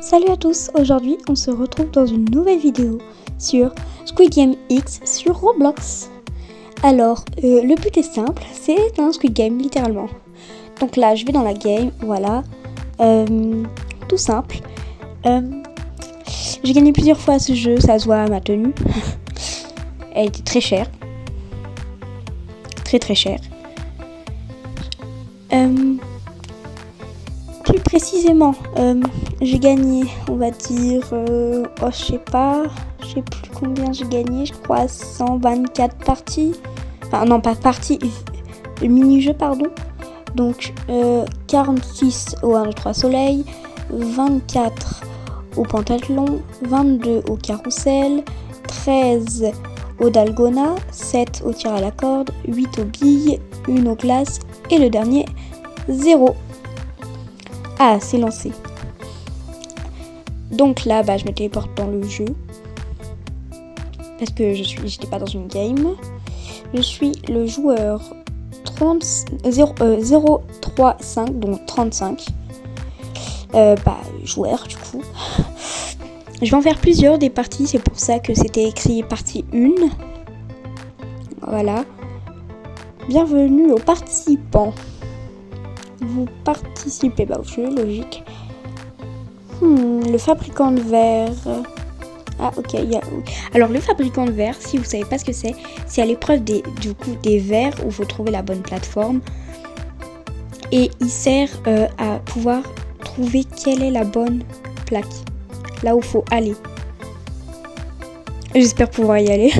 Salut à tous, aujourd'hui on se retrouve dans une nouvelle vidéo sur Squid Game X sur Roblox. Alors, le but est simple, c'est un Squid Game littéralement. Donc là je vais dans la game, voilà, tout simple. J'ai gagné plusieurs fois à ce jeu, ça se voit à ma tenue. Elle était très chère. Très chère. Plus précisément, j'ai gagné, on va dire, je sais plus combien j'ai gagné, je crois 124 parties. Enfin non, pas parties, mini-jeu pardon. Donc 46 au 1, 2, 3 soleil, 24 au pentathlon, 22 au carrousel, 13 au dalgona, 7 au tir à la corde, 8 aux billes, 1 aux glaces et le dernier 0. Ah, c'est lancé. Donc là, je me téléporte dans le jeu. Parce que j'étais pas dans une game. Je suis le joueur 035, donc 35. Joueur du coup. Je vais en faire plusieurs des parties, c'est pour ça que c'était écrit partie 1. Voilà. Bienvenue aux participants. Vous participez au jeu, logique. Le fabricant de verre. Ah ok, alors le fabricant de verre, si vous savez pas ce que c'est à l'épreuve des verres où il faut trouver la bonne plateforme. Et il sert à pouvoir trouver quelle est la bonne plaque. Là où il faut aller. J'espère pouvoir y aller.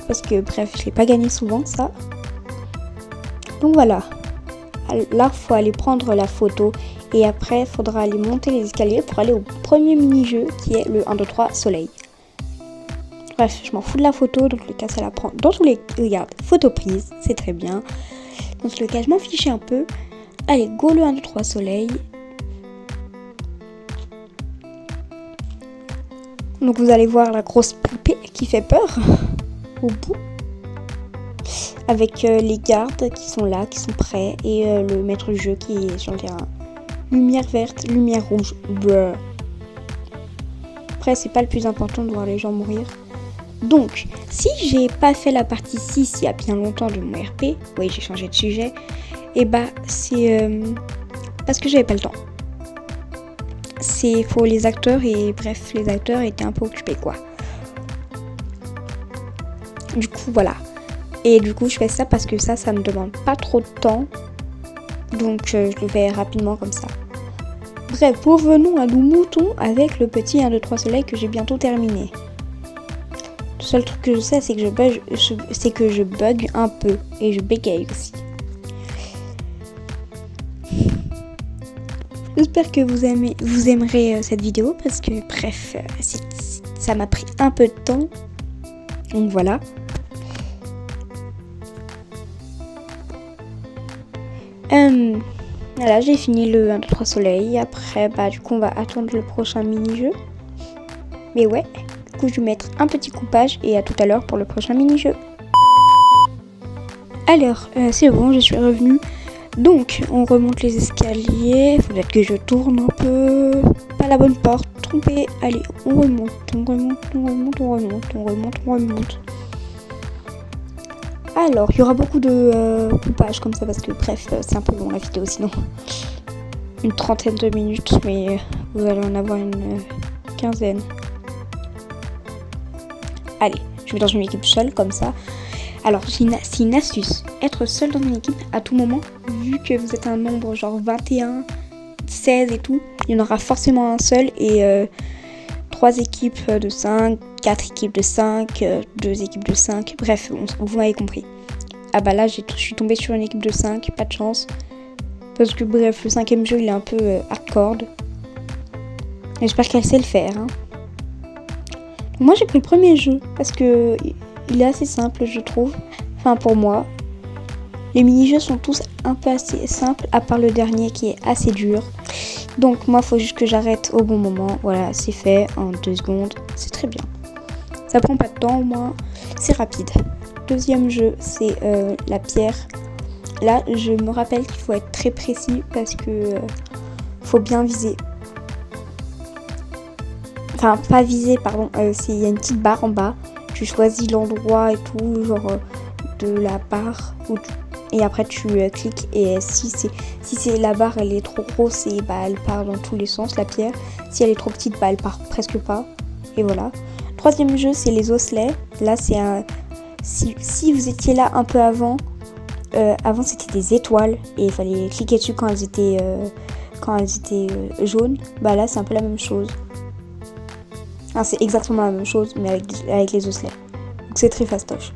Parce que bref, je l'ai pas gagné souvent ça. Donc voilà. Là, il faut aller prendre la photo et après, il faudra aller monter les escaliers pour aller au premier mini-jeu qui est le 1, 2, 3 soleil. Bref, je m'en fous de la photo, donc le cas, ça la prend dans tous les... Regarde, photo prise, c'est très bien. Donc le cas, je m'en fichais un peu. Allez, go le 1, 2, 3 soleil. Donc vous allez voir la grosse poupée qui fait peur au bout. Avec les gardes qui sont là, qui sont prêts, et le maître du jeu qui est sur le terrain. Lumière verte, lumière rouge. Brr. Après, c'est pas le plus important de voir les gens mourir. Donc, si j'ai pas fait la partie 6 il y a bien longtemps de mon RP, oui, j'ai changé de sujet, et c'est parce que j'avais pas le temps. C'est pour les acteurs, et bref, les acteurs étaient un peu occupés, quoi. Du coup, voilà. Et du coup, je fais ça parce que ça me demande pas trop de temps. Donc, je le fais rapidement comme ça. Bref, revenons à nos moutons avec le petit 1, 2, 3 soleil que j'ai bientôt terminé. Le seul truc que je sais, c'est que je bug un peu. Et je bégaye aussi. J'espère que vous aimerez cette vidéo parce que, bref, ça m'a pris un peu de temps. Donc, voilà. Voilà, j'ai fini le 1, 2, 3 soleil. Après, du coup, on va attendre le prochain mini-jeu. Mais ouais, du coup, je vais mettre un petit coupage et à tout à l'heure pour le prochain mini-jeu. Alors, c'est bon, je suis revenue. Donc, on remonte les escaliers. Faut peut-être que je tourne un peu. Pas la bonne porte, trompé. Allez, on remonte. Alors, il y aura beaucoup de coupage comme ça parce que bref, c'est un peu long la vidéo sinon. Une trentaine de minutes, mais vous allez en avoir une quinzaine. Allez, je vais dans une équipe seule comme ça. Alors, c'est une astuce. Être seul dans une équipe à tout moment, vu que vous êtes un nombre genre 21, 16 et tout, il y en aura forcément un seul et 3 équipes de 5, 4 équipes de 5, 2 équipes de 5, bref, vous m'avez compris. Ah là, je suis tombée sur une équipe de 5, pas de chance. Parce que bref, le 5e jeu, il est un peu hardcore. J'espère qu'elle sait le faire. Hein. Moi, j'ai pris le premier jeu, parce que il est assez simple, je trouve. Enfin, pour moi. Les mini-jeux sont tous un peu assez simples, à part le dernier qui est assez dur. Donc moi, il faut juste que j'arrête au bon moment. Voilà, c'est fait en 2 secondes. C'est très bien. Ça prend pas de temps, au moins. C'est rapide. Deuxième jeu, c'est la pierre. Là, je me rappelle qu'il faut être très précis parce que faut bien viser. Enfin, pas viser, pardon. Il y a une petite barre en bas. Tu choisis l'endroit et tout, genre de la barre. Et après, tu cliques. Et si c'est la barre, elle est trop grosse, et bah, elle part dans tous les sens, la pierre. Si elle est trop petite, bah, elle part presque pas. Et voilà. Troisième jeu, c'est les osselets. Là, c'est un... Si vous étiez là un peu avant, c'était des étoiles. Et il fallait cliquer dessus quand elles étaient jaunes. Bah là, c'est un peu la même chose. C'est exactement la même chose, mais avec les osselets. Donc c'est très fastoche.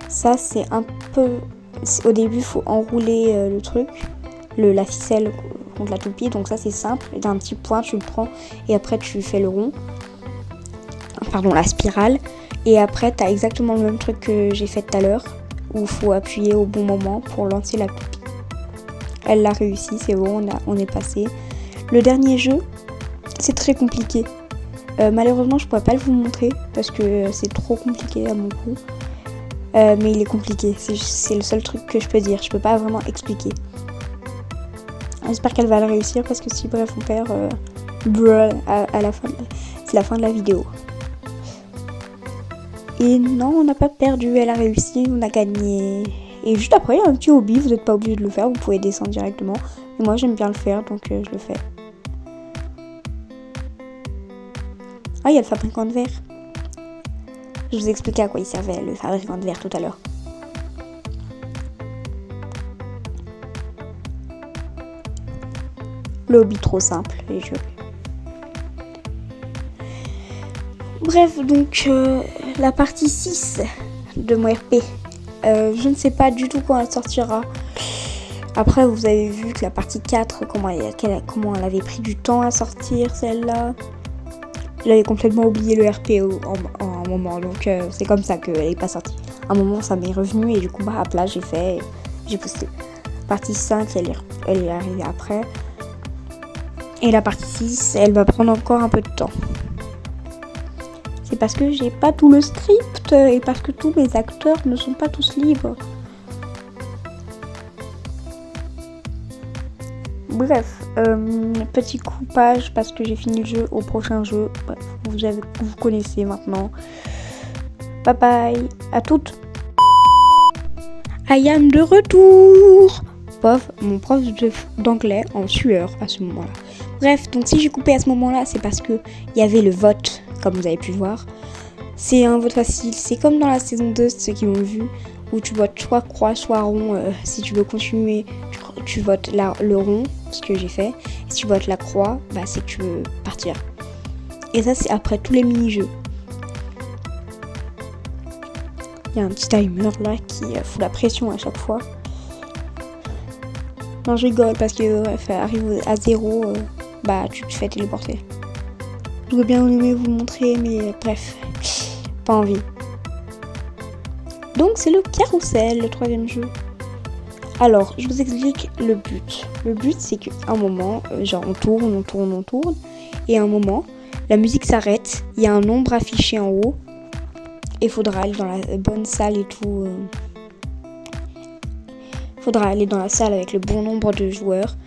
Ça, c'est un peu... Au début, il faut enrouler le truc, la ficelle contre la toupie. Donc ça, c'est simple. Et d'un petit point, tu le prends et après, tu fais le rond. Pardon, la spirale. Et après, tu as exactement le même truc que j'ai fait tout à l'heure, où il faut appuyer au bon moment pour lancer la toupie. Elle l'a réussi, c'est bon, on est passé. Le dernier jeu, c'est très compliqué. Malheureusement, je pourrais pas vous montrer parce que c'est trop compliqué à mon goût. Mais il est compliqué, c'est le seul truc que je peux dire. Je peux pas vraiment expliquer. J'espère qu'elle va le réussir parce que si bref on perd, à la fin, c'est la fin de la vidéo. Et non, on n'a pas perdu, elle a réussi, on a gagné. Et juste après, il y a un petit hobby, vous n'êtes pas obligé de le faire, vous pouvez descendre directement. Mais moi j'aime bien le faire, donc je le fais. Ah, il y a le fabricant de verre. Je vous expliquais à quoi il servait, le fabricant de verre, tout à l'heure. Le hobby trop simple, les jeux. Bref, donc la partie 6 de mon RP. Je ne sais pas du tout quand elle sortira. Après, vous avez vu que la partie 4, comment elle avait pris du temps à sortir, celle-là. J'avais complètement oublié le RP en un moment, donc c'est comme ça qu'elle n'est pas sortie. À un moment, ça m'est revenu et du coup, à plat, j'ai posté. Partie 5, elle est arrivée après. Et la partie 6, elle va prendre encore un peu de temps. C'est parce que j'ai pas tout le script et parce que tous mes acteurs ne sont pas tous libres. Bref, petit coupage parce que j'ai fini le jeu au prochain jeu. Bref, vous connaissez maintenant. Bye bye, à toutes. I am de retour. Mon prof d'anglais en sueur à ce moment-là. Bref, donc si j'ai coupé à ce moment-là, c'est parce que il y avait le vote, comme vous avez pu voir. C'est un vote facile, c'est comme dans la saison 2, ceux qui l'ont vu, où tu votes soit croix, soit rond. Si tu veux continuer, tu votes le rond, ce que j'ai fait. Et si tu votes la croix, bah c'est que tu veux partir. Et ça, c'est après tous les mini-jeux. Il y a un petit timer là qui fout la pression à chaque fois. Non, je rigole parce que bref, arrive à 0, bah tu te fais téléporter. J'aurais bien aimé vous montrer, mais bref, pas envie. Donc c'est le carrousel, le troisième jeu. Alors, je vous explique le but. Le but, c'est qu'à un moment, genre on tourne, et à un moment, la musique s'arrête, il y a un nombre affiché en haut, et il faudra aller dans la bonne salle et tout. Faudra aller dans la salle avec le bon nombre de joueurs.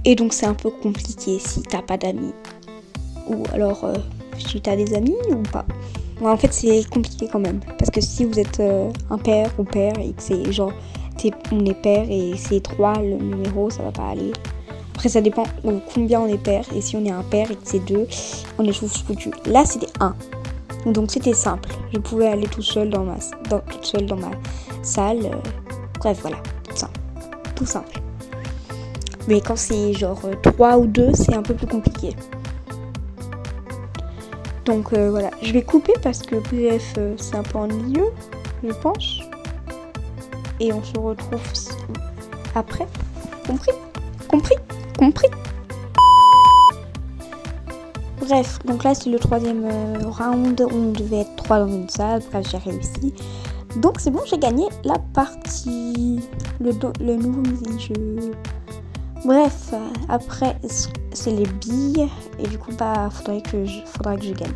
Et donc c'est un peu compliqué si t'as pas d'amis. Ou alors si t'as des amis ou pas. Ouais, en fait c'est compliqué quand même. Parce que si vous êtes un père ou père et que c'est genre on est père et c'est 3 le numéro, ça va pas aller. Après ça dépend combien on est père. Et si on est un père et que c'est 2, on est foutu. Là c'était 1. Donc c'était simple. Je pouvais aller toute seule dans ma salle. Bref voilà. Tout simple. Mais quand c'est genre 3 ou 2, c'est un peu plus compliqué. Donc voilà, je vais couper parce que bref, c'est un peu ennuyeux, je pense. Et on se retrouve après. Compris. Bref, donc là c'est le troisième round. On devait être 3 dans une salle, bref j'ai réussi. Donc c'est bon, j'ai gagné la partie, le nouveau mini-jeu. Bref, après c'est les billes et du coup bah faudra que je gagne.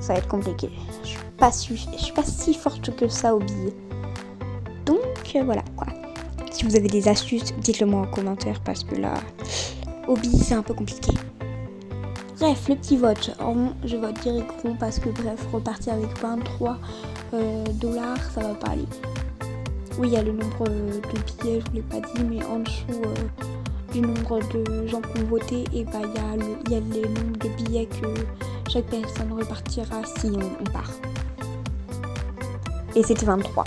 Ça va être compliqué. Je suis pas si forte que ça aux billes. Donc voilà quoi. Si vous avez des astuces, dites-le moi en commentaire parce que là aux billes c'est un peu compliqué. Bref, le petit vote. Rond, je vote direct rond parce que bref, repartir avec 23 dollars, ça va pas aller. Oui, il y a le nombre de billets, je vous l'ai pas dit, mais en dessous du nombre de gens qui ont voté, et bah il y a le nombre de billets que chaque personne repartira si on part. Et c'était 23.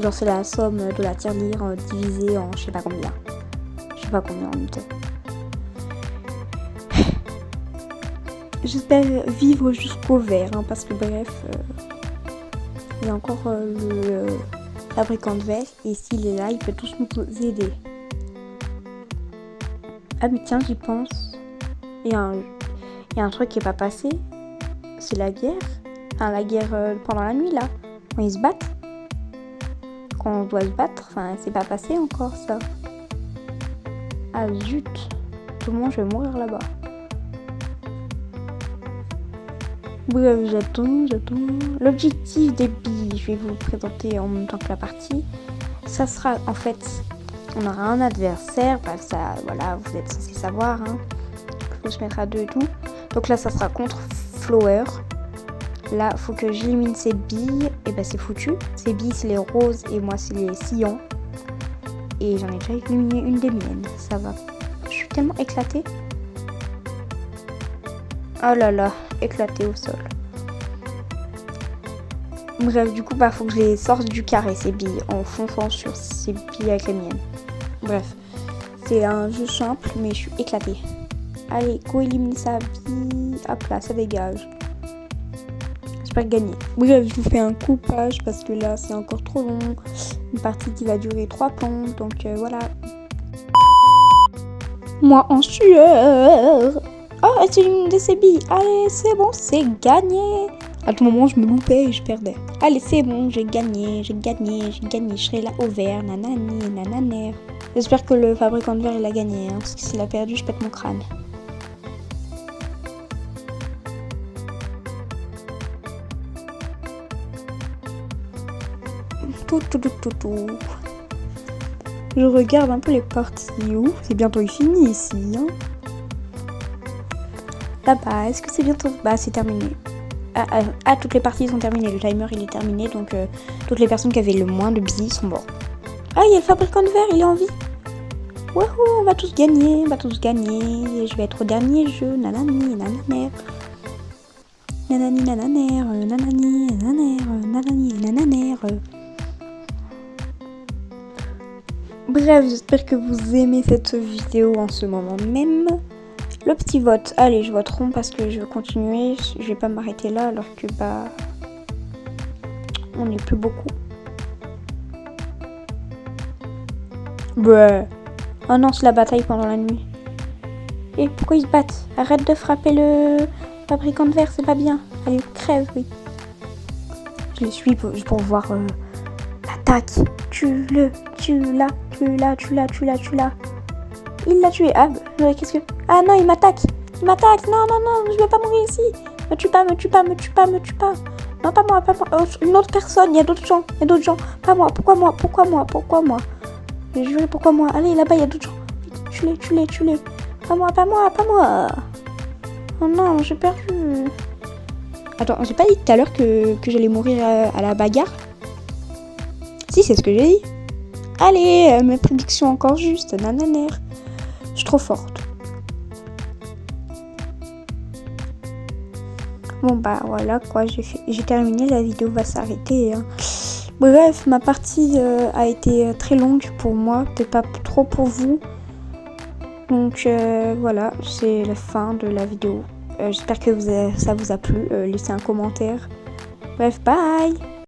Genre c'est la somme de la tirelire divisée en je sais pas combien. Je sais pas combien en était. J'espère vivre jusqu'au vert, hein, parce que bref, il y a encore le fabricant de verre, et s'il est là, il peut tous nous aider. Ah mais tiens, j'y pense. Il y a un truc qui est pas passé. C'est la guerre. Enfin, la guerre pendant la nuit, là. Quand ils se battent. Quand on doit se battre. Enfin, c'est pas passé encore, ça. Ah zut. Tout le monde, je vais mourir là-bas. Bref, j'attends. L'objectif des billes, je vais vous le présenter en même temps que la partie. Ça sera, en fait, on aura un adversaire. Bah ça, voilà, vous êtes censé savoir, hein. Il faut se mettre à deux et tout. Donc là, ça sera contre Flower. Là, faut que j'élimine ces billes. Et bah c'est foutu. Ces billes, c'est les roses et moi, c'est les sillons. Et j'en ai déjà éliminé une des miennes. Ça va. Je suis tellement éclatée. Oh là là, éclatée au sol. Bref, du coup, bah faut que je les sorte du carré, ces billes, en fonçant sur ces billes avec les miennes. Bref, c'est un jeu simple, mais je suis éclatée. Allez, go éliminer sa bille. Hop là, ça dégage. J'espère gagner. Bref, je vous fais un coupage parce que là, c'est encore trop long. Une partie qui va durer 3 plombs, donc voilà. Moi en sueur. Oh, j'ai éliminé ses billes. Allez, c'est bon, c'est gagné. À tout moment, je me loupais et je perdais. Allez, c'est bon, j'ai gagné. Je serai là au vert, nanani, nananer. J'espère que le fabricant de verre, il a gagné, hein, parce que s'il a perdu, je pète mon crâne. Tout. Je regarde un peu les parties. C'est bientôt fini ici, hein. Là-bas, est-ce que c'est bientôt... Bah, c'est terminé. Toutes les parties sont terminées. Le timer, il est terminé. Donc, toutes les personnes qui avaient le moins de billes sont mortes. Ah, il y a le fabricant de verre, il est en vie. Wouhou, on va tous gagner. Et je vais être au dernier jeu. Nanani, nananer. Nanani, nananer. Nanani, nananer. Nanani, nananer. Bref, j'espère que vous aimez cette vidéo en ce moment même. Le petit vote, allez, je vote rond parce que je veux continuer. Je vais pas m'arrêter là alors que bah on n'est plus beaucoup. Ouais. Oh non, c'est la bataille pendant la nuit. Et pourquoi ils se battent? Arrête de frapper le fabricant de verre, c'est pas bien. Allez, crève, oui. Je les suis pour voir l'attaque. Tue-le, tue-la. Il l'a tué. Ah, qu'est-ce que... Ah non, il m'attaque. Non, je vais pas mourir ici. Me tue pas. Non, pas moi. Oh, une autre personne, il y a d'autres gens. Pas moi, pourquoi moi? J'ai juré, pourquoi moi? Allez, là-bas, il y a d'autres gens. Tue-les. Pas moi. Oh non, j'ai perdu. Attends, j'ai pas dit tout à l'heure que j'allais mourir à la bagarre? Si, c'est ce que j'ai dit. Allez, mes prédictions encore justes, nananer. Je suis trop forte. Bon bah voilà quoi, j'ai terminé, la vidéo va s'arrêter. Hein. Bref, ma partie a été très longue pour moi, peut-être pas trop pour vous. Donc voilà, c'est la fin de la vidéo. J'espère que ça vous a plu. Laissez un commentaire. Bref, bye!